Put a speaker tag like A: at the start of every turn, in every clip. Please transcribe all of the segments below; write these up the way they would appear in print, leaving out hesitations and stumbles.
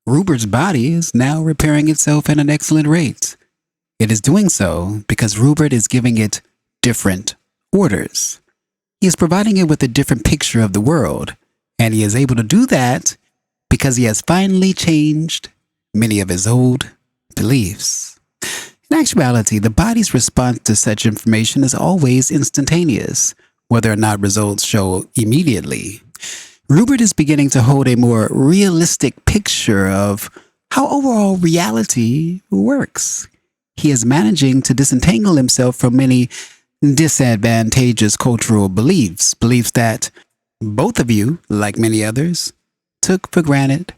A: Rupert's body is now repairing itself at an excellent rate. It is doing so because Ruburt is giving it different orders. He is providing it with a different picture of the world, and he is able to do that because he has finally changed many of his old beliefs. In actuality, the body's response to such information is always instantaneous, whether or not results show immediately. Ruburt is beginning to hold a more realistic picture of how overall reality works. He is managing to disentangle himself from many disadvantageous cultural beliefs that both of you, like many others, took for granted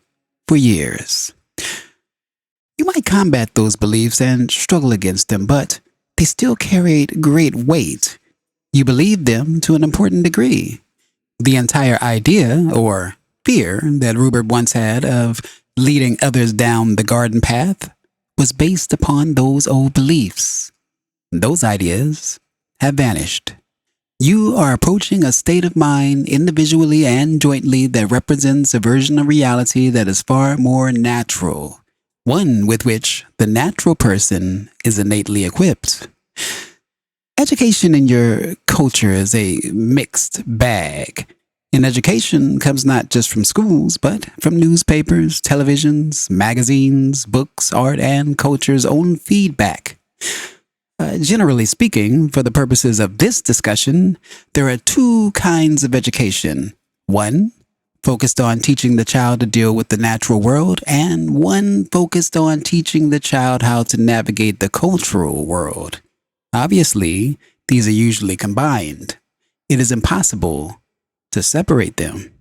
A: for years. You might combat those beliefs and struggle against them, but they still carried great weight. You believed them to an important degree. The entire idea, or fear, that Ruburt once had of leading others down the garden path was based upon those old beliefs. Those ideas have vanished. You are approaching a state of mind individually and jointly that represents a version of reality that is far more natural, one with which the natural person is innately equipped. Education in your culture is a mixed bag. And education comes not just from schools, but from newspapers, televisions, magazines, books, art, and culture's own feedback. Generally speaking, for the purposes of this discussion, there are two kinds of education. One, focused on teaching the child to deal with the natural world, and one focused on teaching the child how to navigate the cultural world. Obviously, these are usually combined. It is impossible to separate them.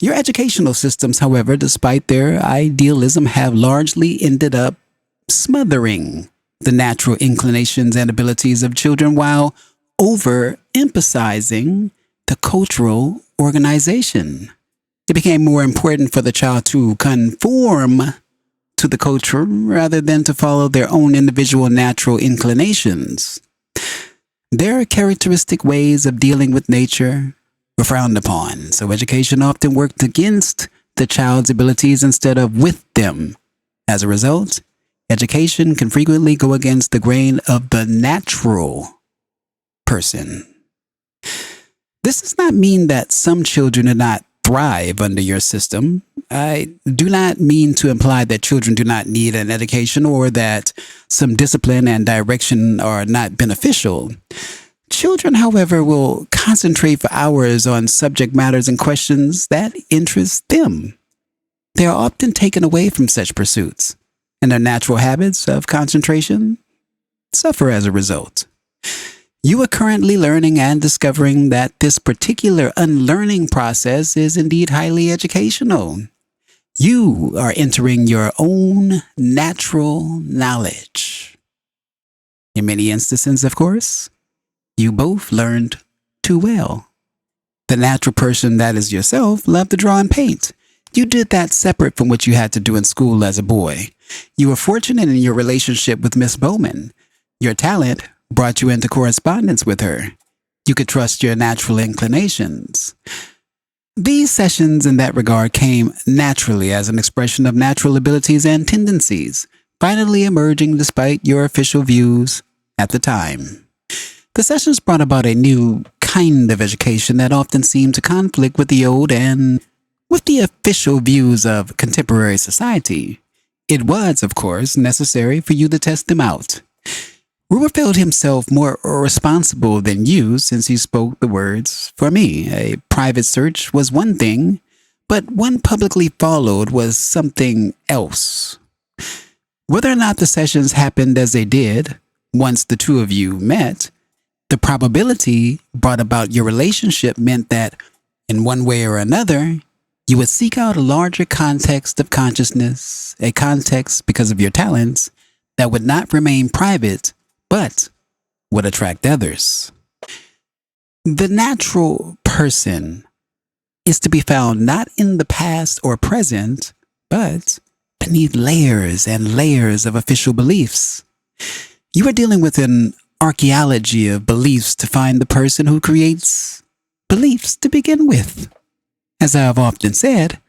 A: Your educational systems, however, despite their idealism, have largely ended up smothering the natural inclinations and abilities of children while overemphasizing the cultural organization. It became more important for the child to conform to the culture rather than to follow their own individual natural inclinations. Their characteristic ways of dealing with nature were frowned upon, so education often worked against the child's abilities instead of with them. As a result, education can frequently go against the grain of the natural person. This does not mean that some children do not thrive under your system. I do not mean to imply that children do not need an education or that some discipline and direction are not beneficial. Children, however, will concentrate for hours on subject matters and questions that interest them. They are often taken away from such pursuits, and their natural habits of concentration suffer as a result. You are currently learning and discovering that this particular unlearning process is indeed highly educational. You are entering your own natural knowledge. In many instances, of course, you both learned too well. The natural person that is yourself loved to draw and paint. You did that separate from what you had to do in school as a boy. You were fortunate in your relationship with Miss Bowman. Your talent brought you into correspondence with her. You could trust your natural inclinations. These sessions in that regard came naturally as an expression of natural abilities and tendencies, finally emerging despite your official views at the time. The sessions brought about a new kind of education that often seemed to conflict with the old and with the official views of contemporary society. It was, of course, necessary for you to test them out. Ruburt felt himself more responsible than you since he spoke the words, "For me, a private search was one thing, but one publicly followed was something else." Whether or not the sessions happened as they did, once the two of you met, the probability brought about your relationship meant that, in one way or another, you would seek out a larger context of consciousness, a context, because of your talents, that would not remain private, but would attract others. The natural person is to be found not in the past or present, but beneath layers and layers of official beliefs. You are dealing with an archaeology of beliefs to find the person who creates beliefs to begin with. As I have often said,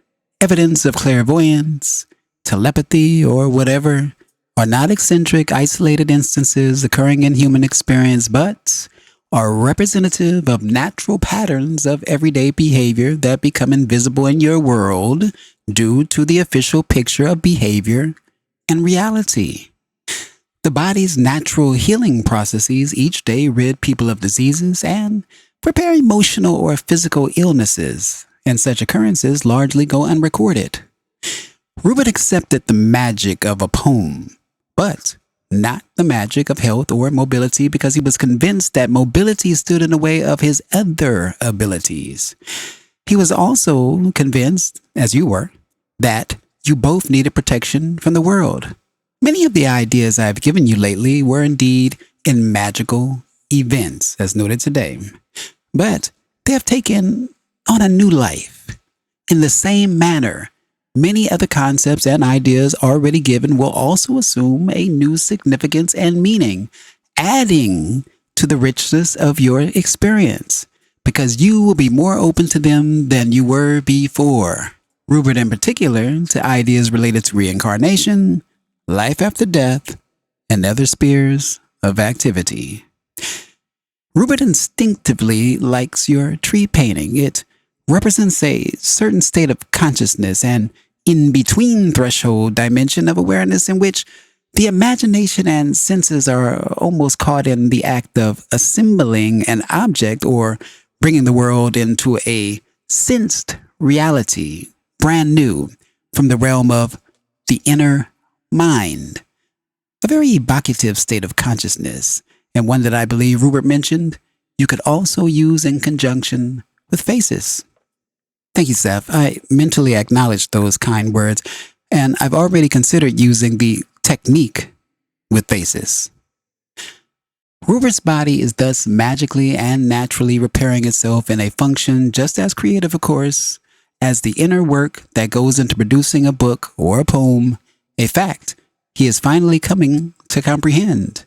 A: evidence of clairvoyance, telepathy, or whatever are not eccentric, isolated instances occurring in human experience, but are representative of natural patterns of everyday behavior that become invisible in your world due to the official picture of behavior and reality. The body's natural healing processes each day rid people of diseases and prepare emotional or physical illnesses, and such occurrences largely go unrecorded. Ruburt accepted the magic of a poem, but not the magic of health or mobility, because he was convinced that mobility stood in the way of his other abilities. He was also convinced, as you were, that you both needed protection from the world. Many of the ideas I've given you lately were indeed in magical events, as noted today, but they have taken on a new life. In the same manner, many other concepts and ideas already given will also assume a new significance and meaning, adding to the richness of your experience, because you will be more open to them than you were before. Ruburt in particular to ideas related to reincarnation, life after death, and other spheres of activity. Ruburt instinctively likes your tree painting. It represents a certain state of consciousness and in-between threshold dimension of awareness in which the imagination and senses are almost caught in the act of assembling an object or bringing the world into a sensed reality, brand new from the realm of the inner mind. A very evocative state of consciousness, and one that I believe Ruburt mentioned you could also use in conjunction with faces. Thank you, Seth. I mentally acknowledged those kind words, and I've already considered using the technique with faces. Ruburt's body is thus magically and naturally repairing itself in a function just as creative, of course, as the inner work that goes into producing a book or a poem, a fact he is finally coming to comprehend.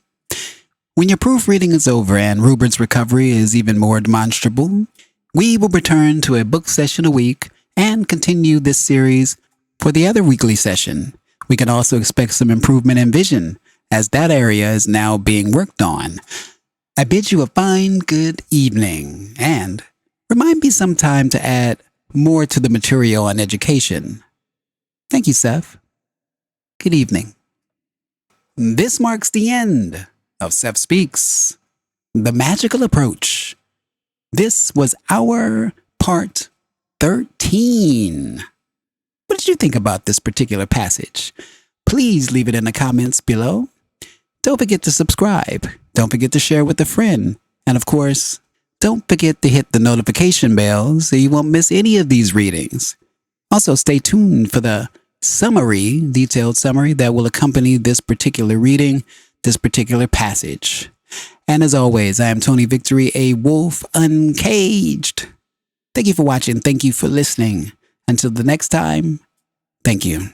A: When your proofreading is over and Ruburt's recovery is even more demonstrable, we will return to a book session a week and continue this series for the other weekly session. We can also expect some improvement in vision, as that area is now being worked on. I bid you a fine good evening, and remind me sometime to add more to the material on education. Thank you, Seth. Good evening. This marks the end of Seth Speaks, The Magical Approach. This was our part 13. What did you think about this particular passage? Please leave it in the comments below. Don't forget to subscribe. Don't forget to share with a friend. And of course, don't forget to hit the notification bell so you won't miss any of these readings. Also, stay tuned for the detailed summary that will accompany this particular reading, this particular passage. And as always, I am Tony Victory, a wolf uncaged. Thank you for watching. Thank you for listening. Until the next time, thank you.